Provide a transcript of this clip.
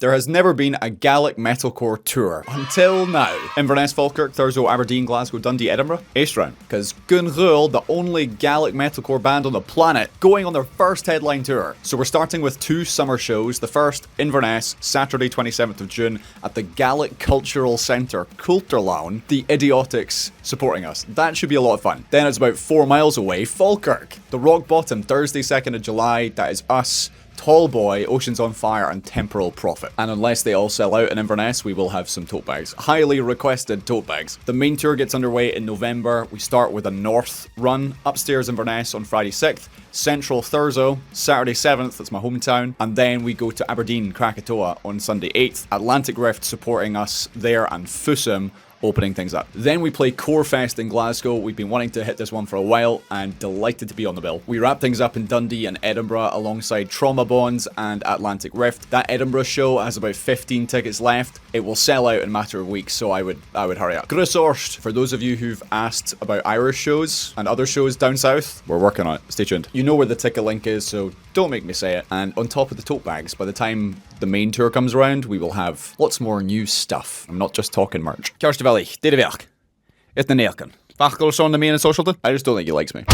There has never been a Gaelic metalcore tour until now. Inverness, Falkirk, Thurso, Aberdeen, Glasgow, Dundee, Edinburgh. Ace round. Because Gunghul, the only Gaelic metalcore band on the planet, going on their first headline tour. So we're starting with 2 summer shows. The first, Inverness, Saturday 27th of June at the Gaelic Cultural Centre, Coulterlawn. The Idiotics supporting us. That should be a lot of fun. Then it's about 4 miles away, Falkirk. The Rock Bottom, Thursday 2nd of July. That is us, Tallboy, Oceans on Fire, and Temporal Prophet. And unless they all sell out in Inverness, we will have some tote bags. Highly requested tote bags. The main tour gets underway in November. We start with a north run. Upstairs Inverness on Friday 6th. Central Thurso, Saturday 7th, that's my hometown. And then we go to Aberdeen, Krakatoa on Sunday 8th. Atlantic Rift supporting us there, and Fusum opening things up. Then we play Core Fest in Glasgow. We've been wanting to hit this one for a while and delighted to be on the bill. We wrap things up in Dundee and Edinburgh alongside Trauma Bonds and Atlantic Rift. That Edinburgh show has about 15 tickets left. It will sell out in a matter of weeks, so I would hurry up. Grusorst, for those of you who've asked about Irish shows and other shows down south, we're working on it. Stay tuned. You know where the ticket link is, so don't make me say it. And on top of the tote bags, by the time the main tour comes around, we will have lots more new stuff. I'm not just talking merch. Kjærestevellig, det er det werk. It's the Nelken. Fachgolson the main and social. I just don't think he likes me.